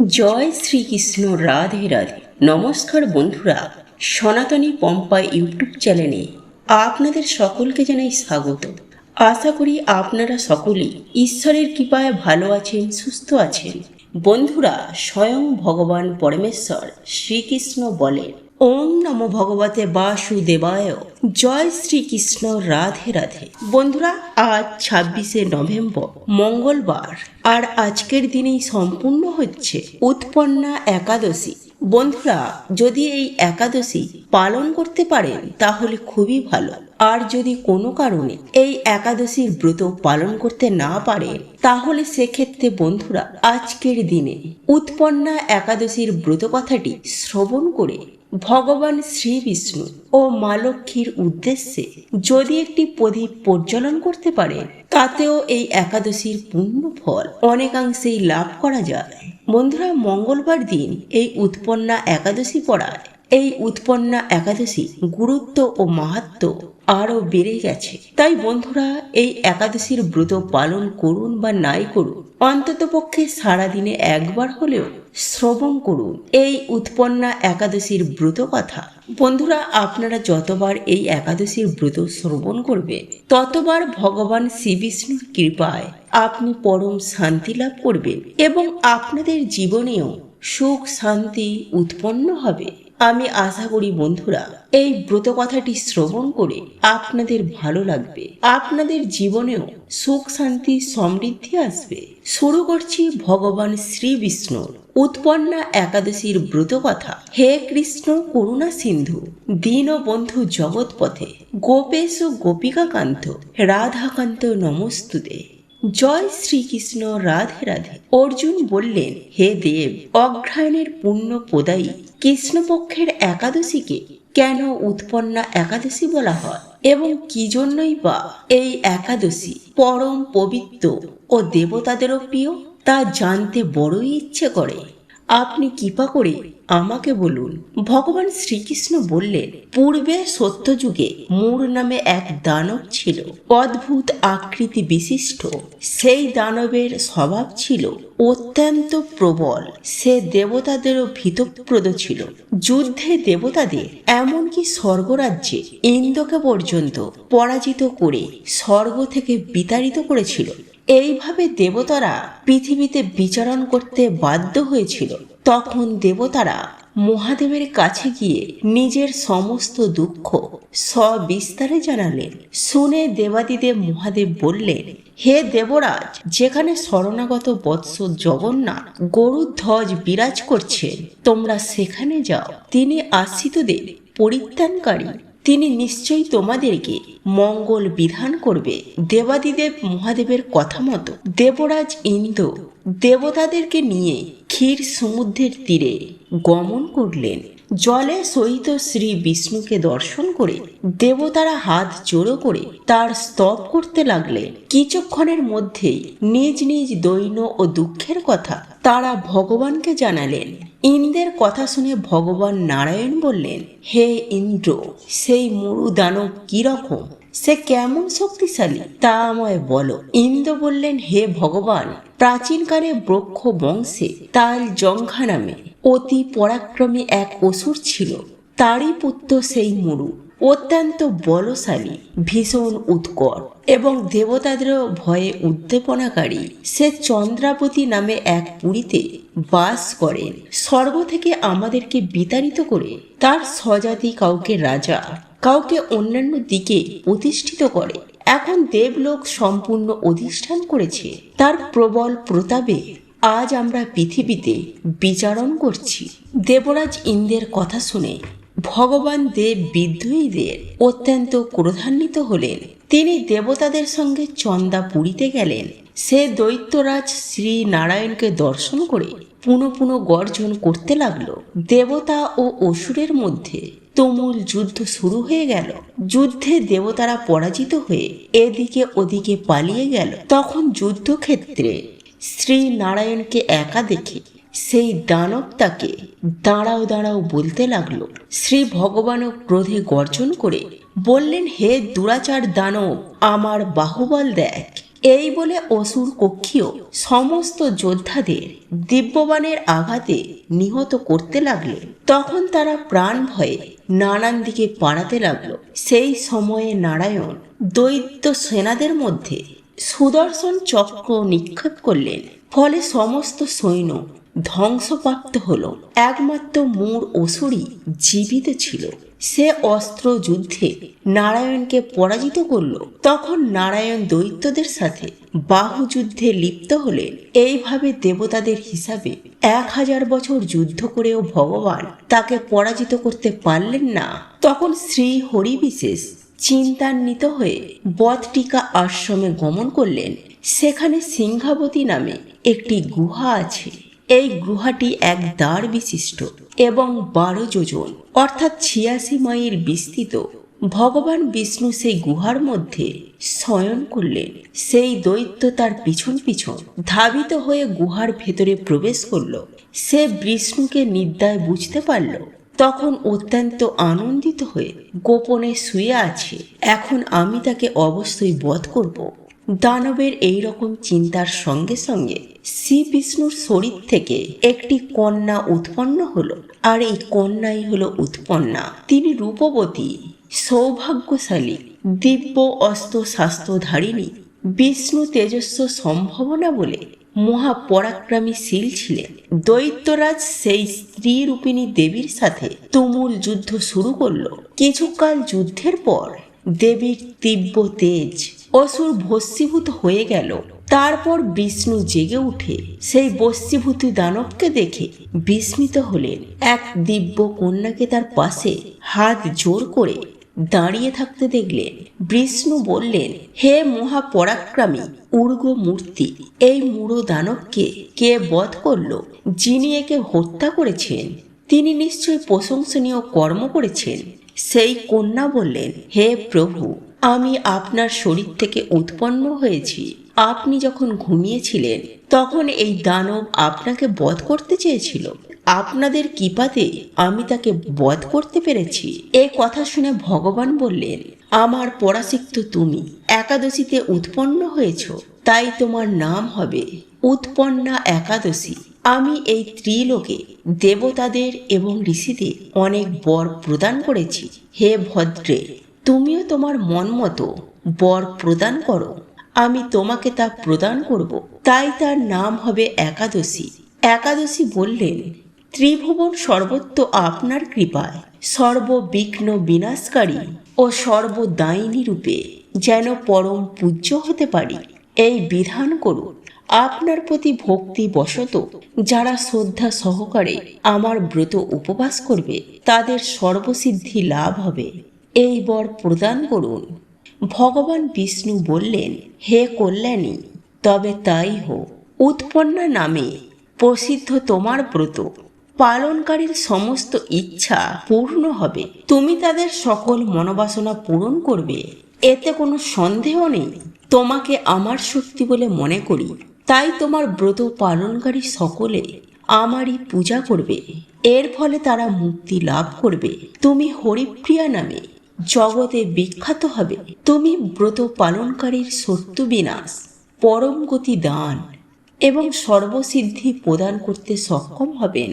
জয় শ্রীকৃষ্ণ, রাধে রাধে। নমস্কার বন্ধুরা, সনাতনী পম্পা ইউটিউব চ্যানেলে আপনাদের সকলকে জানাই স্বাগত। আশা করি আপনারা সকলেই ঈশ্বরের কৃপায় ভালো আছেন, সুস্থ আছেন। বন্ধুরা, স্বয়ং ভগবান পরমেশ্বর শ্রীকৃষ্ণ বলেন, ওম নমো ভগবতে বাসুদেবায়। জয় শ্রীকৃষ্ণ, রাধে রাধে। বন্ধুরা, আজ 26শে নভেম্বর মঙ্গলবার, আর আজকের দিনেই সম্পূর্ণ হচ্ছে উৎপন্না একাদশী। বন্ধুরা, যদি এই একাদশী পালন করতে পারেন তাহলে খুবই ভালো, আর যদি কোনো কারণে এই একাদশীর ব্রত পালন করতে না পারেন তাহলে সেক্ষেত্রে বন্ধুরা আজকের দিনে উৎপন্না একাদশীর ব্রত কথাটি শ্রবণ করে ভগবান শ্রী বিষ্ণু ও মা লক্ষ্মীর উদ্দেশ্যে যদি একটি প্রদীপ প্রজ্বলন করতে পারেন তাতেও এই একাদশীর পূর্ণ ফল অনেকাংশেই লাভ করা যায়। বন্ধুরা, মঙ্গলবার দিন এই উৎপন্না একাদশী পড়ায় এই উৎপন্না একাদশী গুরুত্ব ও মাহাত্ম্য আরও বেড়ে গেছে। তাই বন্ধুরা, এই একাদশীর ব্রত পালন করুন বা নাই করুন, অন্তত পক্ষে সারাদিনে একবার হলেও শ্রবণ করুন এই উৎপন্না একাদশীর ব্রত কথা। বন্ধুরা, আপনারা যতবার এই একাদশীর ব্রত শ্রবণ করবে ততবার ভগবান শ্রী বিষ্ণুর কৃপায় আপনি পরম শান্তি লাভ করবেন এবং আপনাদের জীবনেও সুখ শান্তি উৎপন্ন হবে। আমি আশা করি বন্ধুরা, এই ব্রত কথাটি শ্রবণ করে আপনাদের ভালো লাগবে, আপনাদের জীবনেও সুখ শান্তি সমৃদ্ধি আসবে। শুরু করছি ভগবান শ্রী বিষ্ণুর উৎপন্না একাদশীর ব্রত কথা। হে কৃষ্ণ করুণা সিন্ধু, দীনবন্ধু জগৎপথে, গোপেশ গোপিকা কান্ত, রাধাকান্ত নমস্তুতে। জয় শ্রীকৃষ্ণ, রাধে রাধে। অর্জুন বললেন, হে দেব, অগ্রহায়ণের পুণ্য প্রদায়ী কৃষ্ণপক্ষের একাদশীকে কেন উৎপন্না একাদশী বলা হয় এবং কি জন্যই বা এই একাদশী পরম পবিত্র ও দেবতাদেরও প্রিয় তা জানতে বড়ই ইচ্ছে করে। আপনি কৃপা করে আমাকে বলুন। ভগবান শ্রীকৃষ্ণ বললেন, পূর্বে সত্যযুগে মূর নামে এক দানব ছিল, অদ্ভুত আকৃতি বিশিষ্ট। সেই দানবের স্বভাব ছিল অত্যন্ত প্রবল। সে দেবতাদেরও ভীতপ্রদ ছিল। যুদ্ধে দেবতাদের এমনকি স্বর্গরাজ্যে ইন্দ্রকে পর্যন্ত পরাজিত করে স্বর্গ থেকে বিতাড়িত করেছিল। এইভাবে দেবতারা পৃথিবীতে বিচরণ করতে বাধ্য হয়েছিল। তখন দেবতারা মহাদেবের কাছে গিয়ে নিজের সমস্ত দুঃখ সবিস্তারে জানালেন। শুনে দেবাদিদেব মহাদেব বললেন, হে দেবরাজ, যেখানে শরণাগত বৎস জগন্নাথ গরুধ্বজ বিরাজ করছেন তোমরা সেখানে যাও। তিনি আশ্রিতদের পরিত্রাণকারী, তিনি নিশ্চয়ই তোমাদেরকে মঙ্গল বিধান করবে। দেবাদিদেব মহাদেবের কথা মতো দেবরাজ ইন্দ্র দেবতাদেরকে নিয়ে ক্ষীর সমুদ্রের তীরে গমন করলেন। জলে সহিত শ্রী বিষ্ণুকে দর্শন করে দেবতারা হাত জোড়ো করে তার স্তব করতে লাগলেন। কিছুক্ষণের মধ্যেই নিজ নিজ দৈন্য ও দুঃখের কথা তারা ভগবানকে জানালেন। ইন্দ্রের কথা শুনে ভগবান নারায়ণ বললেন, হে ইন্দ্র, সেই মরু দানব কি রকম, সে কেমন শক্তিশালী তা আমায় বলো। ইন্দ্র বললেন, হে ভগবান, প্রাচীনকালে ব্রক্ষ বংশে তাল জঙ্ঘা নামে অতি পরাক্রমী এক অসুর ছিল। তারই পুত্র সেই মরু, অত্যন্ত বলশালী, ভীষণ উৎকট এবং দেবতাদেরও ভয়ে উদ্দীপনাকারী। সে চন্দ্রাবতী নামে এক পুরীতে বাস করেন। স্বর্গ থেকে আমাদেরকে বিতাড়িত করে তার স্বজাতি কাউকে রাজা, কাউকে অন্যান্য দিকে প্রতিষ্ঠিত করে। এখন দেবলোক সম্পূর্ণ অধিষ্ঠান করেছে। তার প্রবল প্রতাপে আজ আমরা পৃথিবীতে বিচারণ করছি। দেবরাজ ইন্দ্রের কথা শুনে ভগবান দেব বিদ্রোহীদের অত্যন্ত ক্রোধান্বিত হলেন। তিনি দেবতাদের সঙ্গে চন্দাপুরীতে গেলেন। সে দৈত্যরাজ শ্রী নারায়ণকে দর্শন করে পুনঃ পুনঃ গর্জন করতে লাগলো। দেবতা ও অসুরের মধ্যে তুমুল যুদ্ধ শুরু হয়ে গেল। যুদ্ধে দেবতারা পরাজিত হয়ে এদিকে ওদিকে পালিয়ে গেল। তখন যুদ্ধক্ষেত্রে শ্রী নারায়ণকে একা দেখে সেই দানব তাকে দাঁড়াও দাঁড়াও বলতে লাগলো। শ্রী ভগবানও ক্রোধে গর্জন করে বললেন, হে দুরাচার দানব, আমার বাহুবল দেখ। এই বলে অসুর কক্ষীয় সমস্ত যোদ্ধাদের দিব্যবাণের আঘাতে নিহত করতে লাগলো। তখন তারা প্রাণ ভয়ে নানান দিকে পালাতে লাগলো। সেই সময়ে নারায়ণ দৈত্য সেনাদের মধ্যে সুদর্শন চক্র নিক্ষেপ করলেন। ফলে সমস্ত সৈন্য ধ্বংসপ্রাপ্ত হল। একমাত্র মূর অসুরই জীবিত ছিল। সে অস্ত্র যুদ্ধে নারায়ণকে পরাজিত করল। তখন নারায়ণ দৈত্যদের সাথে বাহুযুদ্ধে লিপ্ত হলেন। এইভাবে দেবতাদের হিসাবে 1000 বছর যুদ্ধ করেও ভগবান তাকে পরাজিত করতে পারলেন না। তখন শ্রী হরিবিশেষ চিন্তান্বিত হয়ে বদটিকা আশ্রমে গমন করলেন। সেখানে সিংহাবতী নামে একটি গুহা আছে। এই গুহাটি এক দ্বার বিশিষ্ট এবং 12 যোজন অর্থাৎ 86 মাইল বিস্তৃত। ভগবান বিষ্ণু সেই গুহার মধ্যে শয়ন করলেন। সেই দৈত্য তার পিছন পিছন ধাবিত হয়ে গুহার ভেতরে প্রবেশ করল। সে বিষ্ণুকে নিদ্রায় বুঝতে পারল। তখন অত্যন্ত আনন্দিত হয়ে গোপনে শুয়ে আছে। এখন আমি তাকে অবশ্যই বধ করব। দানবের এই রকম চিন্তার সঙ্গে সঙ্গে শ্রী বিষ্ণুর শরীর থেকে একটি কন্যা উৎপন্ন হলো। আর এই কন্যাই হলো উৎপন্না। তিনি রূপবতী, সৌভাগ্যশালী, দিব্য অস্ত্র শাস্ত্রধারিণী, বিষ্ণু তেজস্ব সম্ভাবনা বলে মহাপরাক্রমী শীল ছিলেন। দৈত্যরাজ সেই স্ত্রী রূপিণী দেবীর সাথে তুমুল যুদ্ধ শুরু করলো। কিছুকাল যুদ্ধের পর দেবীর তীব্র তেজ অসুর ভস্মীভূত হয়ে গেল। তারপর বিষ্ণু জেগে উঠে সেই বস্মীভূত দানবকে দেখে বিস্মিত হলেন। এক দিব্য কন্যাকে তার পাশে হাত জোর করে দাঁড়িয়ে থাকতে দেখলেন। বিষ্ণু বললেন, হে মহাপরাক্রমী উর্গ মূর্তি, এই মূঢ় দানবকে কে বধ করল? যিনি একে হত্যা করেছেন তিনি নিশ্চয় প্রশংসনীয় কর্ম করেছেন। সেই কন্যা বললেন, হে প্রভু, আমি আপনার শরীর থেকে উৎপন্ন হয়েছি। আপনি যখন ঘুমিয়েছিলেন তখন এই দানব আপনাকে বধ করতে চেয়েছিল। আপনাদের কৃপাতে আমি তাকে বধ করতে পেরেছি। এ কথা শুনে ভগবান বললেন, আমার পরাশিক্ত তুমি একাদশীতে উৎপন্ন হয়েছ, তাই তোমার নাম হবে উৎপন্না একাদশী। আমি এই ত্রিলোকে দেবতাদের এবং ঋষিদের অনেক বর প্রদান করেছি। হে ভদ্রে, তুমিও তোমার মন মতো বর প্রদান করো। আমি তোমাকে তা প্রদান করব। তাই তার নাম হবে একাদশী। একাদশী বললেন, ত্রিভুবন সর্বত্র আপনার কৃপায় সর্ববিঘ্ন বিনাশকারী ও সর্বদায়িনী রূপে যেন পরম পূজ্য হতে পারি, এই বিধান করুন। আপনার প্রতি ভক্তি বশত যারা শ্রদ্ধা সহকারে আমার ব্রত উপবাস করবে তাদের সর্বসিদ্ধি লাভ হবে, এই বর প্রদান করুন। ভগবান বিষ্ণু বললেন, হে কল্যাণী, তবে তাই হোক। উৎপন্না নামে প্রসিদ্ধ তোমার ব্রত পালনকারীর সমস্ত ইচ্ছা পূর্ণ হবে। তুমি তাদের সকল মনোবাসনা পূরণ করবে, এতে কোনো সন্দেহ নেই। তোমাকে আমার শক্তি বলে মনে করি, তাই তোমার ব্রত পালনকারী সকলে আমারই পূজা করবে। এর ফলে তারা মুক্তি লাভ করবে। তুমি হরিপ্রিয়া নামে জগতে বিখ্যাত হবে। তুমি ব্রত পালনকারীর শত্রু বিনাশ, পরম গতি দান এবং সর্বসিদ্ধি প্রদান করতে সক্ষম হবেন।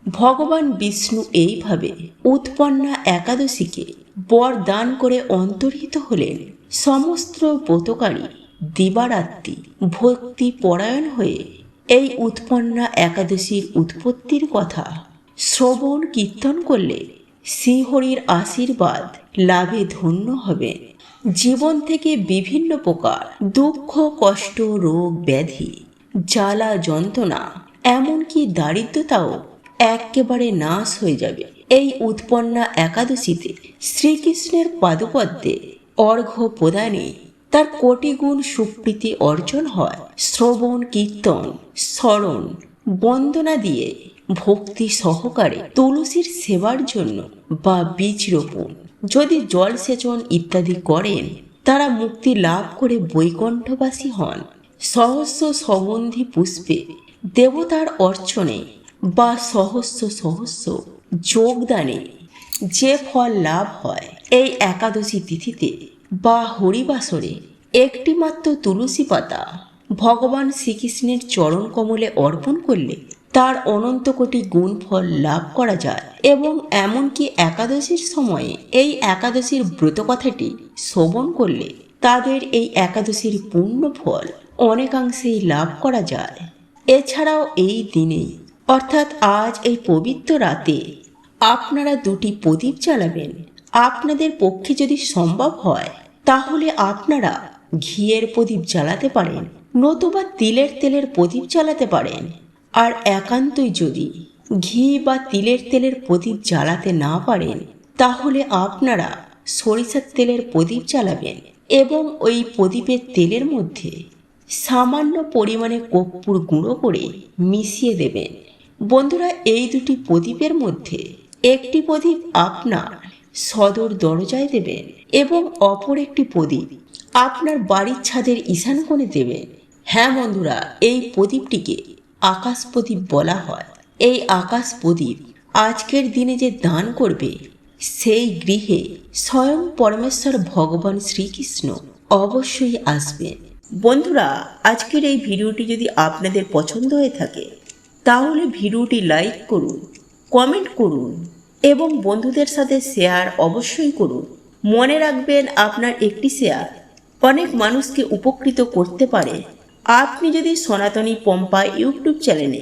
ভগবান বিষ্ণু এইভাবে উৎপন্না একাদশীকে বর দান করে অন্তর্হিত হলেন। সমস্ত ব্রতকারী দিবারাত্রি ভক্তি পরায়ণ হয়ে এই উৎপন্না একাদশীর উৎপত্তির কথা শ্রবণ কীর্তন করলে শ্রীহরির আশীর্বাদ লাভে ধন্য হবে। জীবন থেকে বিভিন্ন প্রকার দুঃখ, কষ্ট, রোগ, ব্যাধি, জ্বালা, যন্ত্রণা, এমনকি দারিদ্রতাও একেবারে নাশ হয়ে যাবে। এই উৎপন্না একাদশীতে শ্রীকৃষ্ণের পাদপদ্মে অর্ঘ্য প্রদানে তার কোটি গুণ সুপ্রীতি অর্জন হয়। শ্রবণ, কীর্তন, স্মরণ, বন্দনা দিয়ে ভক্তি সহকারে তুলসীর সেবার জন্য বা বীজ রোপণ, যদি জলসেচন ইত্যাদি করেন, তারা মুক্তি লাভ করে বৈকুণ্ঠবাসী হন। সহস্র সুগন্ধি পুষ্পে দেবতার অর্চনে বা সহস্র সহস্র যোগদানে যে ফল লাভ হয়, এই একাদশী তিথিতে বা হরিবাসরে একটি মাত্র তুলসী পাতা ভগবান শ্রীকৃষ্ণের চরণ কমলে অর্পণ করলে তার অনন্ত কোটি গুণ ফল লাভ করা যায়। এবং এমনকি একাদশীর সময়ে এই একাদশীর ব্রত কথাটি শ্রবণ করলে তাদের এই একাদশীর পূর্ণ ফল অনেকাংশেই লাভ করা যায়। এছাড়াও এই দিনে অর্থাৎ আজ এই পবিত্র রাতে আপনারা দুটি প্রদীপ জ্বালাবেন। আপনাদের পক্ষে যদি সম্ভব হয় তাহলে আপনারা ঘিয়ের প্রদীপ জ্বালাতে পারেন, নতুবা তিলের তেলের প্রদীপ জ্বালাতে পারেন। আর একান্তই যদি ঘি বা তিলের তেলের প্রদীপ জ্বালাতে না পারেন তাহলে আপনারা সরিষার তেলের প্রদীপ জ্বালাবেন এবং ওই প্রদীপের তেলের মধ্যে সামান্য পরিমাণে কর্পূর গুঁড়ো করে মিশিয়ে দেবেন। বন্ধুরা, এই দুটি প্রদীপের মধ্যে একটি প্রদীপ আপনার সদর দরজায় দেবেন এবং অপর একটি প্রদীপ আপনার বাড়ির ছাদের ঈশান কোণে দেবেন। হ্যাঁ বন্ধুরা, এই প্রদীপটিকে আকাশ প্রদীপ বলা হয়। এই আকাশ প্রদীপ আজকের দিনে যে দান করবে সেই গৃহে স্বয়ং পরমেশ্বর ভগবান শ্রীকৃষ্ণ অবশ্যই আসবেন। বন্ধুরা, আজকের এই ভিডিওটি যদি আপনাদের পছন্দ হয়ে থাকে তাহলে ভিডিওটি লাইক করুন, কমেন্ট করুন এবং বন্ধুদের সাথে শেয়ার অবশ্যই করুন। মনে রাখবেন, আপনার একটি শেয়ার অনেক মানুষকে উপকৃত করতে পারে। আপনি যদি সনাতনী পম্পা ইউটিউব চ্যানেলে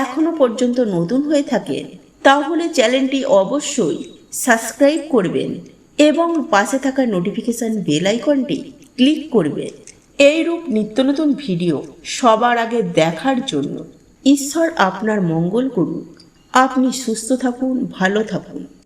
এখনও পর্যন্ত নতুন হয়ে থাকেন তাহলে চ্যানেলটি অবশ্যই সাবস্ক্রাইব করবেন এবং পাশে থাকা নোটিফিকেশন বেল আইকনটি ক্লিক করবেন। এইরূপ নিত্য নতুন ভিডিও সবার আগে দেখার জন্য ঈশ্বর আপনার মঙ্গল করুন। আপনি সুস্থ থাকুন, ভালো থাকুন।